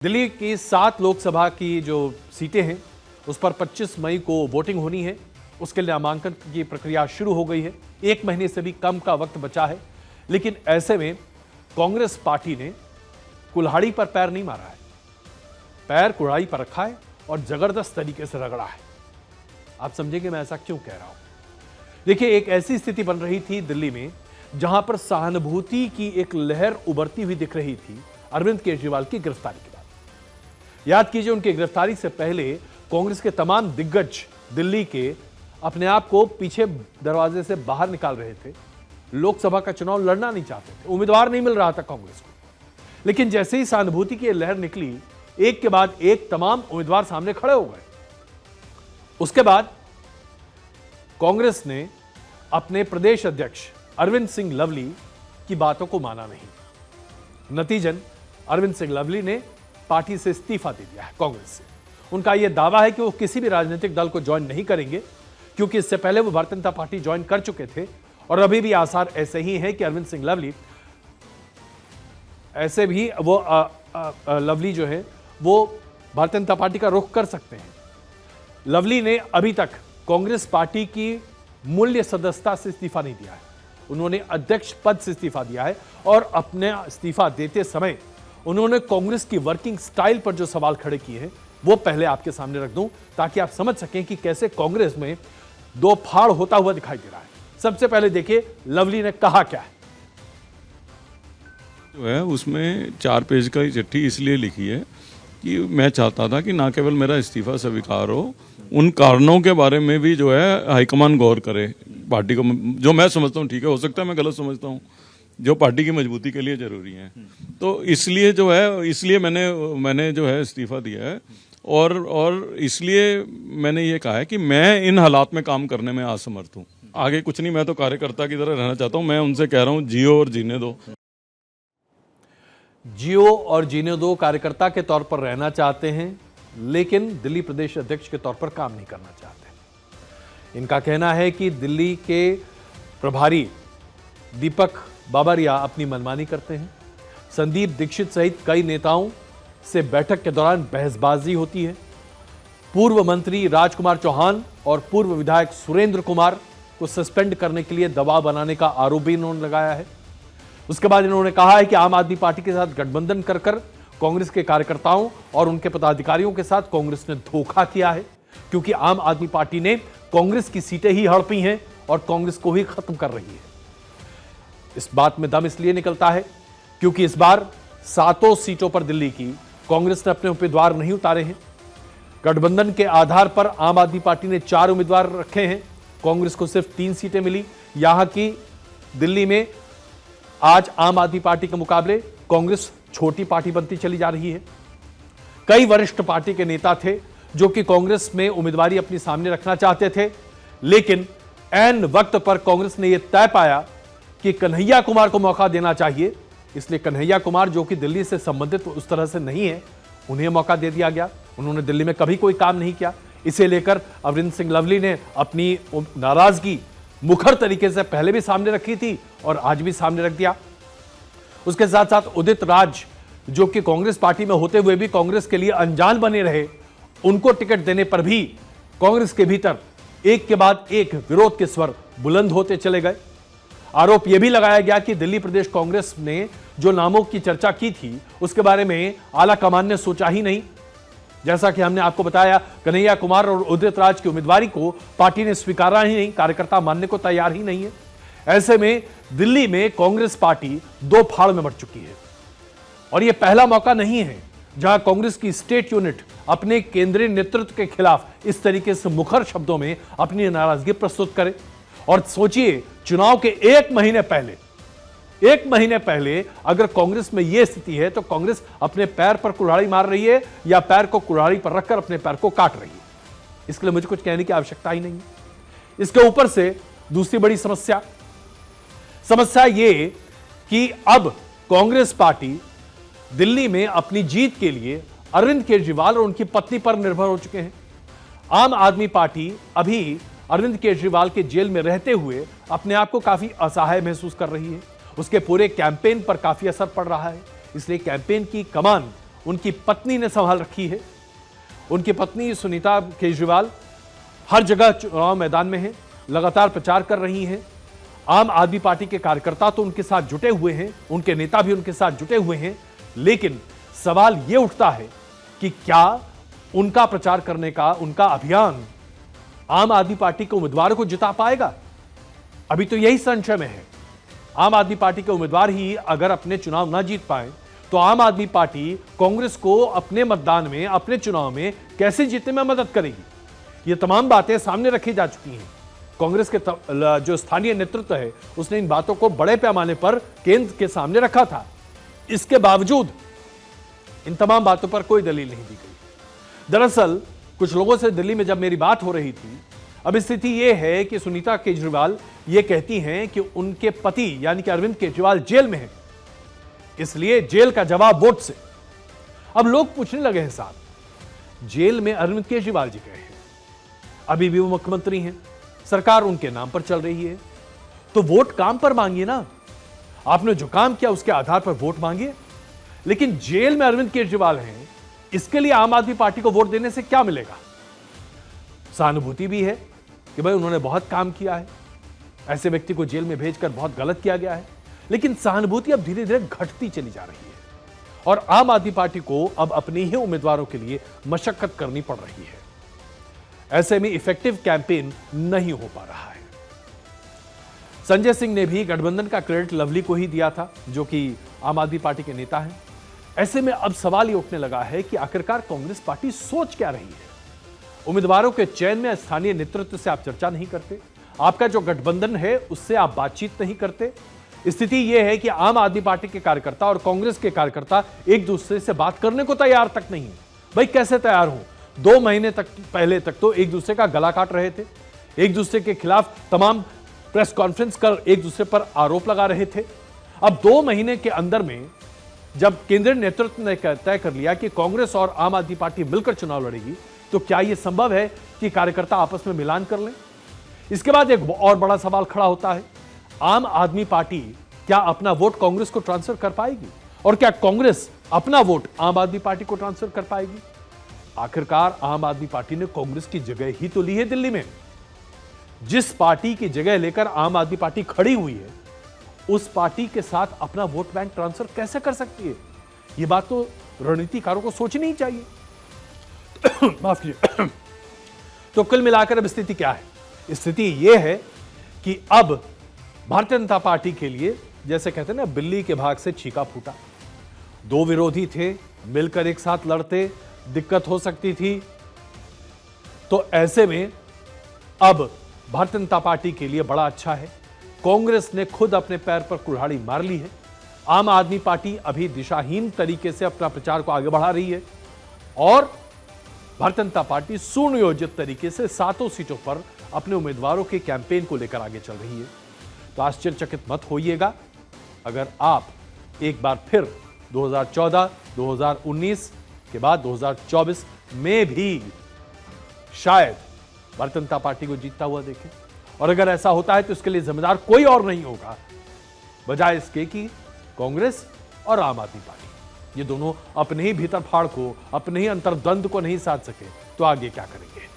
दिल्ली की 7 लोकसभा की जो सीटें हैं उस पर 25 मई को वोटिंग होनी है। उसके लिए नामांकन की प्रक्रिया शुरू हो गई है। 1 महीने से भी कम का वक्त बचा है, लेकिन ऐसे में कांग्रेस पार्टी ने कुल्हाड़ी पर पैर नहीं मारा है, पैर कुल्हाड़ी पर रखा है और जबरदस्त तरीके से रगड़ा है। आप समझेंगे मैं ऐसा क्यों कह रहा हूं। देखिए, एक ऐसी स्थिति बन रही थी दिल्ली में जहां पर सहानुभूति की एक लहर उभरती हुई दिख रही थी अरविंद केजरीवाल की गिरफ्तारी के बाद। याद कीजिए, उनकी गिरफ्तारी से पहले कांग्रेस के तमाम दिग्गज दिल्ली के अपने आप को पीछे दरवाजे से बाहर निकाल रहे थे। लोकसभा का चुनाव लड़ना नहीं चाहते थे, उम्मीदवार नहीं मिल रहा था कांग्रेस को। लेकिन जैसे ही सहानुभूति की लहर निकली, एक के बाद एक तमाम उम्मीदवार सामने खड़े हो गए। उसके बाद कांग्रेस ने अपने प्रदेश अध्यक्ष अरविंद सिंह लवली की बातों को माना नहीं। नतीजन अरविंद सिंह लवली ने पार्टी से इस्तीफा दे दिया है कांग्रेस से। उनका यह दावा है कि वो किसी भी राजनीतिक दल को ज्वाइन नहीं करेंगे, क्योंकि इससे पहले वो भारतीय जनता पार्टी ज्वाइन कर चुके थे और अभी भी आसार ऐसे ही हैं कि अरविंद सिंह लवली ऐसे भी लवली जो है वो भारतीय जनता पार्टी का रुख कर सकते हैं। लवली ने अभी तक कांग्रेस पार्टी की मूल्य सदस्यता से इस्तीफा नहीं दिया है। उन्होंने अध्यक्ष पद से इस्तीफा दिया है और अपने इस्तीफा देते समय उन्होंने कांग्रेस की वर्किंग स्टाइल पर जो सवाल खड़े किए हैं वो पहले आपके सामने रख दूं, ताकि आप समझ सकें कि कैसे कांग्रेस में दो फाड़ होता हुआ दिखाई दे रहा है। सबसे पहले देखिए लवली ने कहा क्या है। जो है उसमें 4 पेज का ही चिट्ठी इसलिए लिखी है कि मैं चाहता था कि ना केवल मेरा इस्तीफा स्वीकार हो, उन कारणों के बारे में भी जो है हाईकमान गौर करे पार्टी को। जो मैं समझता हूँ, ठीक है, हो सकता है मैं गलत समझता हूँ, जो पार्टी की मजबूती के लिए जरूरी है। तो इसलिए जो है, इसलिए मैंने जो है इस्तीफा दिया है और इसलिए मैंने ये कहा है कि मैं इन हालात में काम करने में असमर्थ हूँ। आगे कुछ नहीं, मैं तो कार्यकर्ता की तरह रहना चाहता हूँ। मैं उनसे कह रहा हूँ, जियो और जीने दो। जियो और जीने दो कार्यकर्ता के तौर पर रहना चाहते हैं, लेकिन दिल्ली प्रदेश अध्यक्ष के तौर पर काम नहीं करना चाहते। इनका कहना है कि दिल्ली के प्रभारी दीपक बाबरिया अपनी मनमानी करते हैं। संदीप दीक्षित सहित कई नेताओं से बैठक के दौरान बहसबाजी होती है। पूर्व मंत्री राजकुमार चौहान और पूर्व विधायक सुरेंद्र कुमार को सस्पेंड करने के लिए दबाव बनाने का आरोप भी इन्होंने लगाया है। उसके बाद इन्होंने कहा है कि आम आदमी पार्टी के साथ गठबंधन कर कांग्रेस के कार्यकर्ताओं और उनके पदाधिकारियों के साथ कांग्रेस ने धोखा किया है, क्योंकि आम आदमी पार्टी ने कांग्रेस की सीटें ही हड़पी हैं और कांग्रेस को ही खत्म कर रही है। इस बात में दम इसलिए निकलता है क्योंकि इस बार 7 सीटों पर दिल्ली की कांग्रेस ने अपने उम्मीदवार नहीं उतारे हैं। गठबंधन के आधार पर आम आदमी पार्टी ने 4 उम्मीदवार रखे हैं, कांग्रेस को सिर्फ 3 सीटें मिली। यहां की दिल्ली में आज आम आदमी पार्टी के मुकाबले कांग्रेस छोटी पार्टी बनती चली जा रही है। कई वरिष्ठ पार्टी के नेता थे जो कि कांग्रेस में उम्मीदवारी अपनी सामने रखना चाहते थे, लेकिन ऐन वक्त पर कांग्रेस ने यह तय पाया कि कन्हैया कुमार को मौका देना चाहिए। इसलिए कन्हैया कुमार, जो कि दिल्ली से संबंधित उस तरह से नहीं है, उन्हें मौका दे दिया गया। उन्होंने दिल्ली में कभी कोई काम नहीं किया। इसे लेकर अरविंद सिंह लवली ने अपनी नाराजगी मुखर तरीके से पहले भी सामने रखी थी और आज भी सामने रख दिया। उसके साथ साथ उदित राज, जो कि कांग्रेस पार्टी में होते हुए भी कांग्रेस के लिए अनजान बने रहे, उनको टिकट देने पर भी कांग्रेस के भीतर एक के बाद एक विरोध के स्वर बुलंद होते चले गए। आरोप यह भी लगाया गया कि दिल्ली प्रदेश कांग्रेस ने जो नामों की चर्चा की थी उसके बारे में आला कमान ने सोचा ही नहीं। जैसा कि हमने आपको बताया, कन्हैया कुमार और उदित राज की उम्मीदवारी को पार्टी ने स्वीकारा ही नहीं, कार्यकर्ता मानने को तैयार ही नहीं है। ऐसे में दिल्ली में कांग्रेस पार्टी 2 फाड़ में बंट चुकी है और यह पहला मौका नहीं है जहां कांग्रेस की स्टेट यूनिट अपने केंद्रीय नेतृत्व के खिलाफ इस तरीके से मुखर शब्दों में अपनी नाराजगी प्रस्तुत करे। और सोचिए, चुनाव के 1 महीने पहले अगर कांग्रेस में यह स्थिति है तो कांग्रेस अपने पैर पर कुल्हाड़ी मार रही है या पैर को कुल्हाड़ी पर रखकर अपने पैर को काट रही है। इसके लिए मुझे कुछ कहने की आवश्यकता ही नहीं है। इसके ऊपर से दूसरी बड़ी समस्या यह कि अब कांग्रेस पार्टी दिल्ली में अपनी जीत के लिए अरविंद केजरीवाल और उनकी पत्नी पर निर्भर हो चुके हैं। आम आदमी पार्टी अभी अरविंद केजरीवाल के जेल में रहते हुए अपने आप को काफी असहाय महसूस कर रही है। उसके पूरे कैंपेन पर काफी असर पड़ रहा है। इसलिए कैंपेन की कमान उनकी पत्नी ने संभाल रखी है। उनकी पत्नी सुनीता केजरीवाल हर जगह चुनाव मैदान में है, लगातार प्रचार कर रही हैं। आम आदमी पार्टी के कार्यकर्ता तो उनके साथ जुटे हुए हैं, उनके नेता भी उनके साथ जुटे हुए हैं, लेकिन सवाल यह उठता है कि क्या उनका प्रचार करने का उनका अभियान आम आदमी पार्टी के उम्मीदवारों को जिता पाएगा? अभी तो यही संशय में है। आम आदमी पार्टी के उम्मीदवार ही अगर अपने चुनाव ना जीत पाए तो आम आदमी पार्टी कांग्रेस को अपने मतदान में, अपने चुनाव में कैसे जीतने में मदद करेगी? ये तमाम बातें सामने रखी जा चुकी हैं। कांग्रेस के जो स्थानीय नेतृत्व है उसने इन बातों को बड़े पैमाने पर केंद्र के सामने रखा था। इसके बावजूद इन तमाम बातों पर कोई दलील नहीं दी गई। दरअसल कुछ लोगों से दिल्ली में जब मेरी बात हो रही थी, अब स्थिति यह है कि सुनीता केजरीवाल ये कहती हैं कि उनके पति यानी कि अरविंद केजरीवाल जेल में हैं, इसलिए जेल का जवाब वोट से। अब लोग पूछने लगे हैं, साहब जेल में अरविंद केजरीवाल जी गए हैं, अभी भी वो मुख्यमंत्री हैं, सरकार उनके नाम पर चल रही है, तो वोट काम पर मांगिए ना। आपने जो काम किया उसके आधार पर वोट मांगिए। लेकिन जेल में अरविंद केजरीवाल हैं, इसके लिए आम आदमी पार्टी को वोट देने से क्या मिलेगा? सहानुभूति भी है कि भाई उन्होंने बहुत काम किया है, ऐसे व्यक्ति को जेल में भेजकर बहुत गलत किया गया है, लेकिन सहानुभूति अब धीरे धीरे घटती चली जा रही है और आम आदमी पार्टी को अब अपने ही उम्मीदवारों के लिए मशक्कत करनी पड़ रही है। ऐसे में इफेक्टिव कैंपेन नहीं हो पा रहा है। संजय सिंह ने भी गठबंधन का क्रेडिट लवली को ही दिया था, जो कि आम आदमी पार्टी के नेता हैं। ऐसे में अब सवाल ये उठने लगा है कि आखिरकार कांग्रेस पार्टी सोच क्या रही है? उम्मीदवारों के चयन में स्थानीय नेतृत्व से आप चर्चा नहीं करते, आपका जो गठबंधन है उससे आप बातचीत नहीं करते। स्थिति यह है कि आम आदमी पार्टी के कार्यकर्ता और कांग्रेस के कार्यकर्ता एक दूसरे से बात करने को तैयार तक नहीं है। भाई कैसे तैयार हो? 2 महीने तक पहले तक तो एक दूसरे का गला काट रहे थे, एक दूसरे के खिलाफ तमाम प्रेस कॉन्फ्रेंस कर एक दूसरे पर आरोप लगा रहे थे। अब 2 महीने के अंदर में जब केंद्रीय नेतृत्व ने तय कर लिया कि कांग्रेस और आम आदमी पार्टी मिलकर चुनाव लड़ेगी, तो क्या यह संभव है कि कार्यकर्ता आपस में मिलान कर लें? इसके बाद एक और बड़ा सवाल खड़ा होता है, आम आदमी पार्टी क्या अपना वोट कांग्रेस को ट्रांसफर कर पाएगी और क्या कांग्रेस अपना वोट आम आदमी पार्टी को ट्रांसफर कर पाएगी? आखिरकार आम आदमी पार्टी ने कांग्रेस की जगह ही तो ली है दिल्ली में। जिस पार्टी की जगह लेकर आम आदमी पार्टी खड़ी हुई है, उस पार्टी के साथ अपना वोट बैंक ट्रांसफर कैसे कर सकती है? यह बात तो रणनीतिकारों को सोचनी ही चाहिए। माफ कीजिए। तो कुल मिलाकर अब स्थिति क्या है? स्थिति यह है कि अब भारतीय जनता पार्टी के लिए, जैसे कहते हैं ना, बिल्ली के भाग से छीका फूटा। 2 विरोधी थे, मिलकर एक साथ लड़ते, दिक्कत हो सकती थी। तो ऐसे में अब भारतीय जनता पार्टी के लिए बड़ा अच्छा है, कांग्रेस ने खुद अपने पैर पर कुल्हाड़ी मार ली है। आम आदमी पार्टी अभी दिशाहीन तरीके से अपना प्रचार को आगे बढ़ा रही है और भारतीय जनता पार्टी सुनियोजित तरीके से 7 सीटों पर अपने उम्मीदवारों के कैंपेन को लेकर आगे चल रही है। तो आश्चर्यचकित मत होइएगा अगर आप एक बार फिर 2014, 2019 के बाद 2024 में भी शायद भारतीय जनता पार्टी को जीतता हुआ देखें। और अगर ऐसा होता है तो इसके लिए जिम्मेदार कोई और नहीं होगा बजाय इसके कि कांग्रेस और आम आदमी पार्टी, ये दोनों अपने ही भीतर फाड़ को, अपने ही अंतर्द्वंद को नहीं साध सके तो आगे क्या करेंगे?